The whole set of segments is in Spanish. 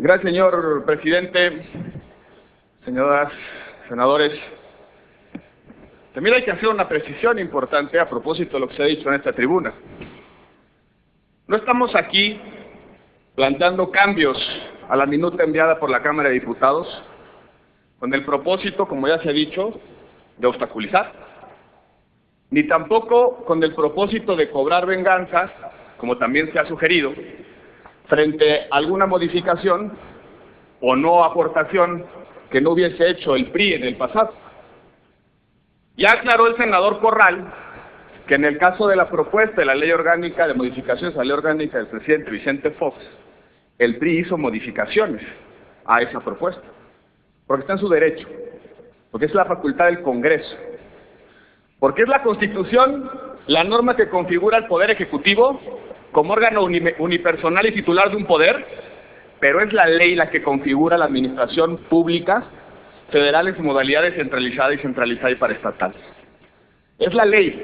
Gracias, señor presidente. Señoras, senadores, también hay que hacer una precisión importante a propósito de lo que se ha dicho en esta tribuna. No estamos aquí planteando cambios a la minuta enviada por la Cámara de Diputados con el propósito, como ya se ha dicho, de obstaculizar, ni tampoco con el propósito de cobrar venganza, como también se ha sugerido, frente a alguna modificación o no aportación que no hubiese hecho el PRI en el pasado. Ya aclaró el senador Corral que en el caso de la propuesta de la ley orgánica de modificaciones a la ley orgánica del presidente Vicente Fox, el PRI hizo modificaciones a esa propuesta, porque está en su derecho, porque es la facultad del Congreso, porque es la Constitución la norma que configura el Poder Ejecutivo como órgano unipersonal y titular de un poder, pero es la ley la que configura la administración pública federal en su modalidad descentralizada y centralizada y paraestatal. Es la ley.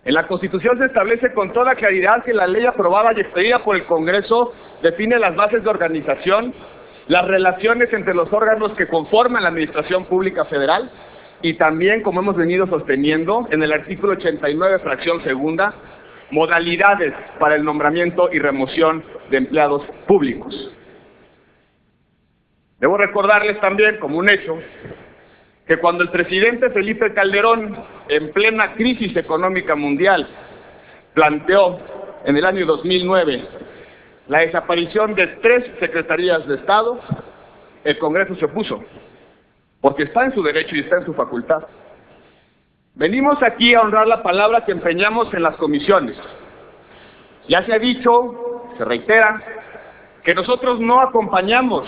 En la Constitución se establece con toda claridad que la ley aprobada y expedida por el Congreso define las bases de organización, las relaciones entre los órganos que conforman la administración pública federal y también, como hemos venido sosteniendo, en el artículo 89, fracción segunda, modalidades para el nombramiento y remoción de empleados públicos. Debo recordarles también, como un hecho, que cuando el presidente Felipe Calderón, en plena crisis económica mundial, planteó en el año 2009 la desaparición de 3 secretarías de Estado, el Congreso se opuso, porque está en su derecho y está en su facultad. Venimos aquí a honrar la palabra que empeñamos en las comisiones. Ya se ha dicho, se reitera, que nosotros no acompañamos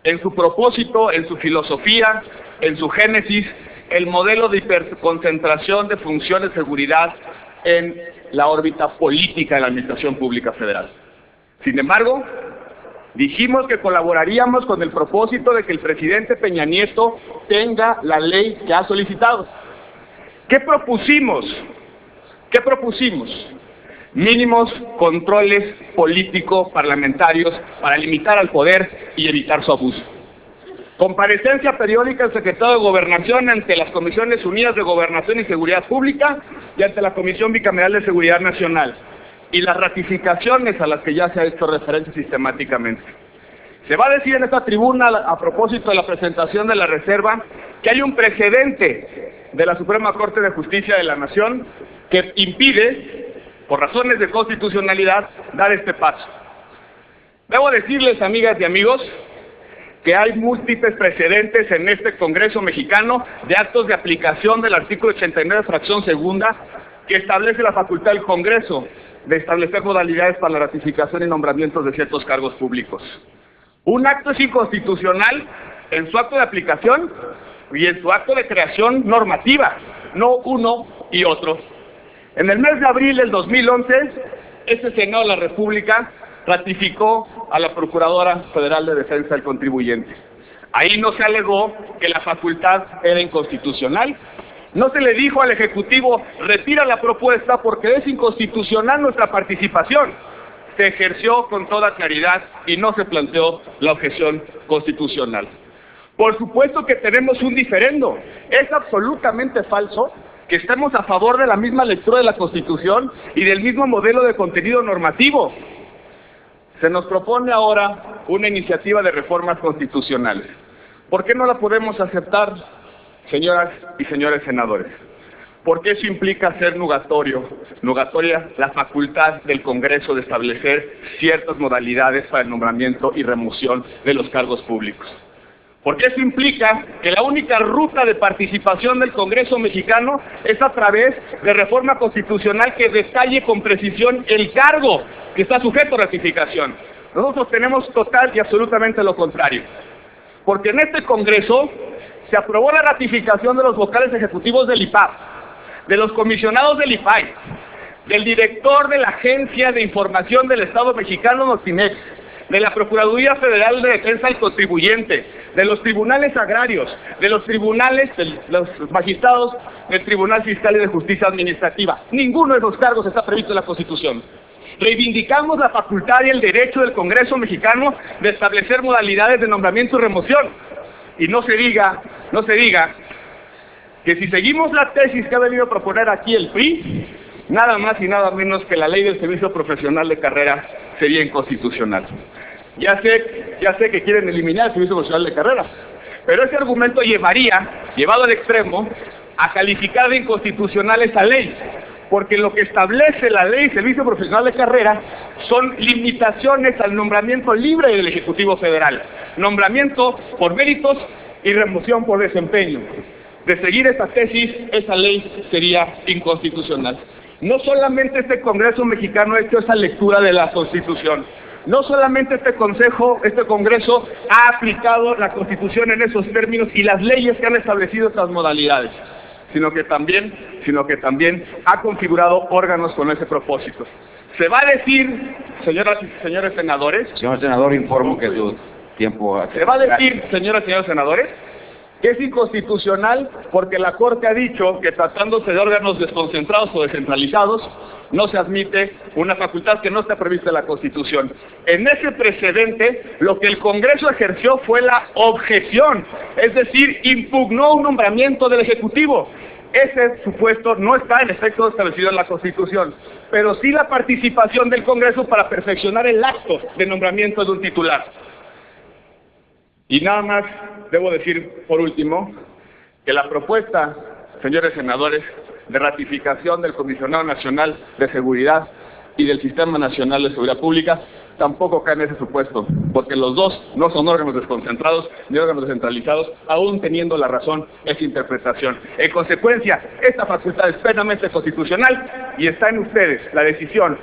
en su propósito, en su filosofía, en su génesis, el modelo de hiperconcentración de funciones de seguridad en la órbita política de la Administración Pública Federal. Sin embargo, dijimos que colaboraríamos con el propósito de que el presidente Peña Nieto tenga la ley que ha solicitado. ¿Qué propusimos? Mínimos controles político-parlamentarios para limitar al poder y evitar su abuso. Comparecencia periódica del secretario de Gobernación ante las Comisiones Unidas de Gobernación y Seguridad Pública y ante la Comisión Bicameral de Seguridad Nacional. Y las ratificaciones a las que ya se ha hecho referencia sistemáticamente. Se va a decir en esta tribuna, a propósito de la presentación de la reserva, que hay un precedente de la Suprema Corte de Justicia de la Nación que impide, por razones de constitucionalidad, dar este paso. Debo decirles, amigas y amigos, que hay múltiples precedentes en este Congreso mexicano de actos de aplicación del artículo 89, fracción segunda, que establece la facultad del Congreso de establecer modalidades para la ratificación y nombramientos de ciertos cargos públicos. Un acto es inconstitucional en su acto de aplicación y en su acto de creación normativa, no uno y otro. En el mes de abril del 2011, este Senado de la República ratificó a la Procuradora Federal de Defensa del Contribuyente. Ahí no se alegó que la facultad era inconstitucional. No se le dijo al Ejecutivo, retira la propuesta porque es inconstitucional nuestra participación. Se ejerció con toda claridad y no se planteó la objeción constitucional. Por supuesto que tenemos un diferendo. Es absolutamente falso que estemos a favor de la misma lectura de la Constitución y del mismo modelo de contenido normativo. Se nos propone ahora una iniciativa de reformas constitucionales. ¿Por qué no la podemos aceptar, señoras y señores senadores? Porque eso implica ser nugatoria la facultad del Congreso de establecer ciertas modalidades para el nombramiento y remoción de los cargos públicos. Porque eso implica que la única ruta de participación del Congreso mexicano es a través de reforma constitucional que detalle con precisión el cargo que está sujeto a ratificación. Nosotros tenemos total y absolutamente lo contrario. Porque en este Congreso se aprobó la ratificación de los vocales ejecutivos del IPAP, de los comisionados del IFAI, del director de la Agencia de Información del Estado Mexicano, Notimex, de la Procuraduría Federal de Defensa del Contribuyente, de los tribunales agrarios, de los tribunales, de los magistrados del Tribunal Fiscal y de Justicia Administrativa. Ninguno de esos cargos está previsto en la Constitución. Reivindicamos la facultad y el derecho del Congreso mexicano de establecer modalidades de nombramiento y remoción. Y no se diga que si seguimos la tesis que ha venido a proponer aquí el PRI, nada más y nada menos que la ley del servicio profesional de carrera sería inconstitucional. Ya sé que quieren eliminar el servicio profesional de carrera, pero ese argumento llevado al extremo, a calificar de inconstitucional esa ley, porque lo que establece la ley de servicio profesional de carrera son limitaciones al nombramiento libre del Ejecutivo Federal, nombramiento por méritos y remoción por desempeño. De seguir esa tesis, esa ley sería inconstitucional. No solamente este Congreso mexicano ha hecho esa lectura de la Constitución, no solamente este Congreso ha aplicado la Constitución en esos términos y las leyes que han establecido estas modalidades, sino que también ha configurado órganos con ese propósito. Se va a decir, señoras y señores senadores... Señor senador, informo que su tiempo... Se va a decir, señoras y señores senadores, que es inconstitucional porque la Corte ha dicho que tratándose de órganos desconcentrados o descentralizados, no se admite una facultad que no está prevista en la Constitución. En ese precedente, lo que el Congreso ejerció fue la objeción, es decir, impugnó un nombramiento del Ejecutivo. Ese supuesto no está en efecto establecido en la Constitución, pero sí la participación del Congreso para perfeccionar el acto de nombramiento de un titular. Y nada más debo decir, por último, que la propuesta, señores senadores, de ratificación del Comisionado Nacional de Seguridad y del Sistema Nacional de Seguridad Pública tampoco cae en ese supuesto, porque los dos no son órganos desconcentrados ni órganos descentralizados, aún teniendo la razón esa interpretación. En consecuencia, esta facultad es plenamente constitucional y está en ustedes la decisión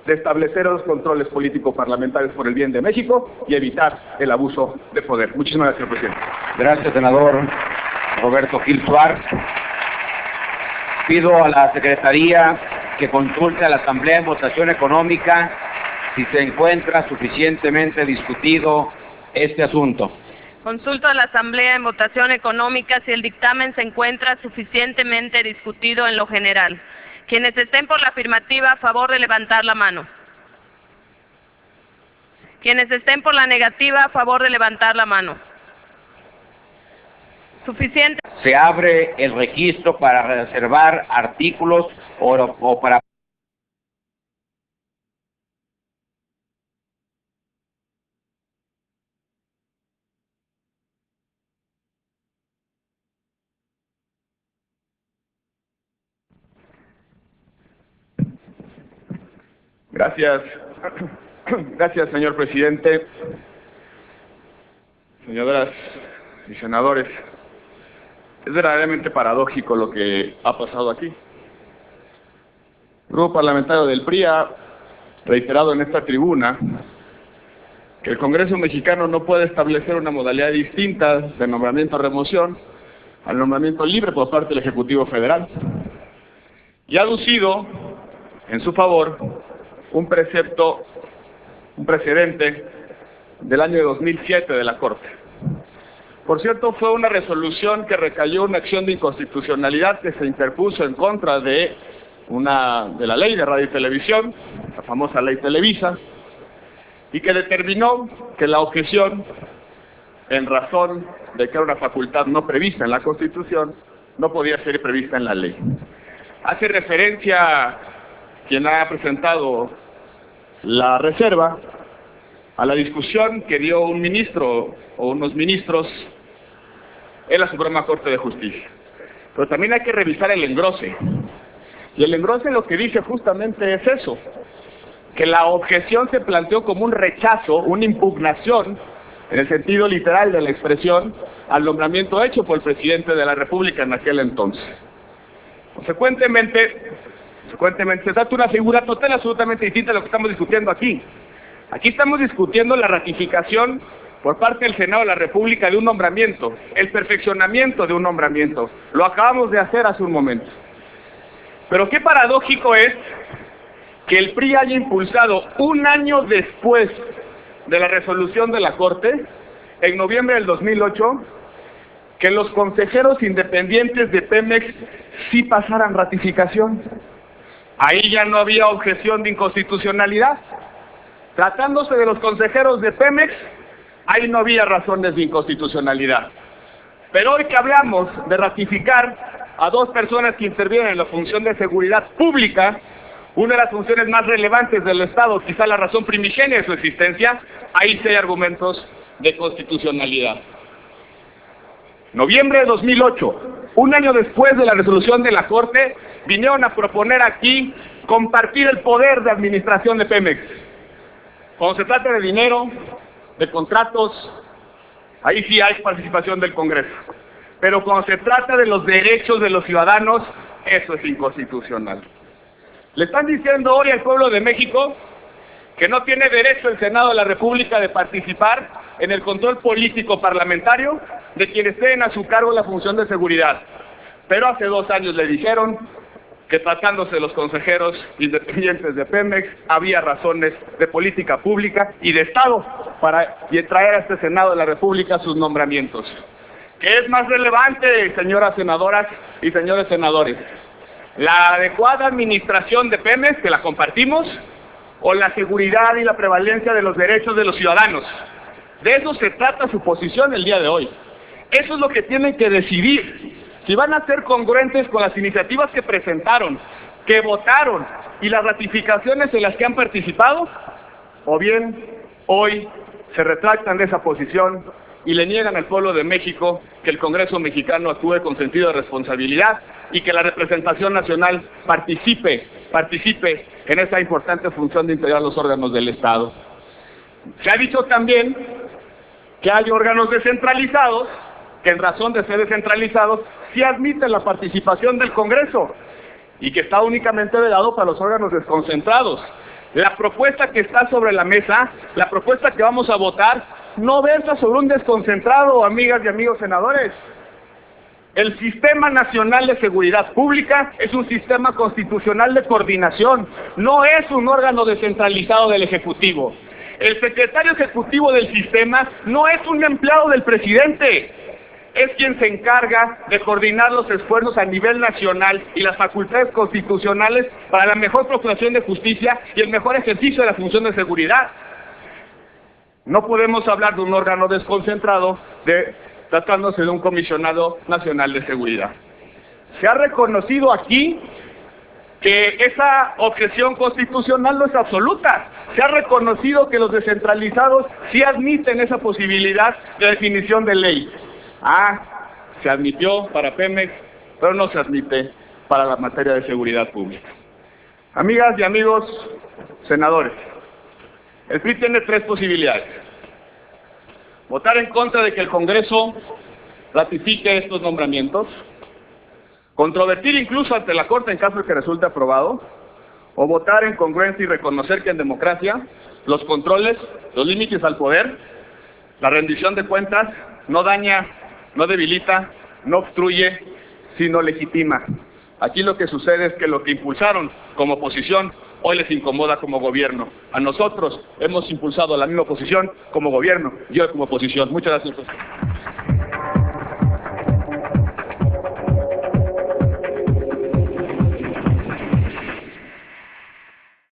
de establecer los controles político-parlamentarios por el bien de México y evitar el abuso de poder. Muchísimas gracias, señor presidente. Gracias, senador Roberto Gil Suárez. Pido a la Secretaría que consulte a la Asamblea en votación económica si se encuentra suficientemente discutido este asunto. Consulto a la Asamblea en votación económica si el dictamen se encuentra suficientemente discutido en lo general. Quienes estén por la afirmativa, a favor de levantar la mano. Quienes estén por la negativa, a favor de levantar la mano. Suficiente. Se abre el registro para reservar artículos o para... Gracias, señor presidente. Señoras y senadores, es verdaderamente paradójico lo que ha pasado aquí. El grupo parlamentario del PRI ha reiterado en esta tribuna que el Congreso mexicano no puede establecer una modalidad distinta de nombramiento o remoción al nombramiento libre por parte del Ejecutivo Federal. Y ha aducido en su favor un precedente del año 2007 de la Corte. Por cierto, fue una resolución que recayó una acción de inconstitucionalidad que se interpuso en contra de la ley de radio y televisión, la famosa ley Televisa, y que determinó que la objeción, en razón de que era una facultad no prevista en la Constitución, no podía ser prevista en la ley. Hace referencia quien ha presentado la reserva a la discusión que dio un ministro o unos ministros en la Suprema Corte de Justicia. Pero también hay que revisar el engrose. Y el engrose lo que dice justamente es eso, que la objeción se planteó como un rechazo, una impugnación, en el sentido literal de la expresión, al nombramiento hecho por el presidente de la República en aquel entonces. Consecuentemente, se trata de una figura total absolutamente distinta a lo que estamos discutiendo aquí. Aquí estamos discutiendo la ratificación por parte del Senado de la República de un nombramiento, el perfeccionamiento de un nombramiento. Lo acabamos de hacer hace un momento. Pero qué paradójico es que el PRI haya impulsado un año después de la resolución de la Corte, en noviembre del 2008, que los consejeros independientes de Pemex sí pasaran ratificación. Ahí ya no había objeción de inconstitucionalidad. Tratándose de los consejeros de Pemex, ahí no había razones de inconstitucionalidad. Pero hoy que hablamos de ratificar a dos personas que intervienen en la función de seguridad pública, una de las funciones más relevantes del Estado, quizá la razón primigenia de su existencia, ahí sí hay argumentos de constitucionalidad. Noviembre de 2008, un año después de la resolución de la Corte, vinieron a proponer aquí compartir el poder de administración de Pemex. Cuando se trata de dinero, de contratos, ahí sí hay participación del Congreso. Pero cuando se trata de los derechos de los ciudadanos, eso es inconstitucional. Le están diciendo hoy al pueblo de México que no tiene derecho el Senado de la República de participar en el control político parlamentario de quienes tienen a su cargo la función de seguridad. Pero hace 2 años le dijeron que tratándose de los consejeros independientes de Pemex, había razones de política pública y de Estado para traer a este Senado de la República sus nombramientos. ¿Qué es más relevante, señoras senadoras y señores senadores? ¿La adecuada administración de Pemex, que la compartimos, o la seguridad y la prevalencia de los derechos de los ciudadanos? De eso se trata su posición el día de hoy. Eso es lo que tienen que decidir. Si van a ser congruentes con las iniciativas que presentaron, que votaron y las ratificaciones en las que han participado, o bien hoy se retractan de esa posición y le niegan al pueblo de México que el Congreso mexicano actúe con sentido de responsabilidad y que la representación nacional participe en esa importante función de integrar los órganos del Estado. Se ha dicho también que hay órganos descentralizados que en razón de ser descentralizados sí admiten la participación del Congreso y que está únicamente vedado para los órganos desconcentrados. La propuesta que está sobre la mesa, la propuesta que vamos a votar, no versa sobre un desconcentrado, amigas y amigos senadores. El Sistema Nacional de Seguridad Pública es un sistema constitucional de coordinación, no es un órgano descentralizado del Ejecutivo. El secretario ejecutivo del sistema no es un empleado del presidente, es quien se encarga de coordinar los esfuerzos a nivel nacional y las facultades constitucionales para la mejor procuración de justicia y el mejor ejercicio de la función de seguridad. No podemos hablar de un órgano desconcentrado tratándose de un comisionado nacional de seguridad. Se ha reconocido aquí que esa objeción constitucional no es absoluta. Se ha reconocido que los descentralizados sí admiten esa posibilidad de definición de ley. Se admitió para Pemex, pero no se admite para la materia de seguridad pública. Amigas y amigos senadores, el PRI tiene 3 posibilidades. Votar en contra de que el Congreso ratifique estos nombramientos, controvertir incluso ante la Corte en caso de que resulte aprobado, o votar en congruencia y reconocer que en democracia los controles, los límites al poder, la rendición de cuentas no daña, no debilita, no obstruye, sino legitima. Aquí lo que sucede es que lo que impulsaron como oposición hoy les incomoda como gobierno. A nosotros hemos impulsado la misma oposición como gobierno y hoy como oposición. Muchas gracias.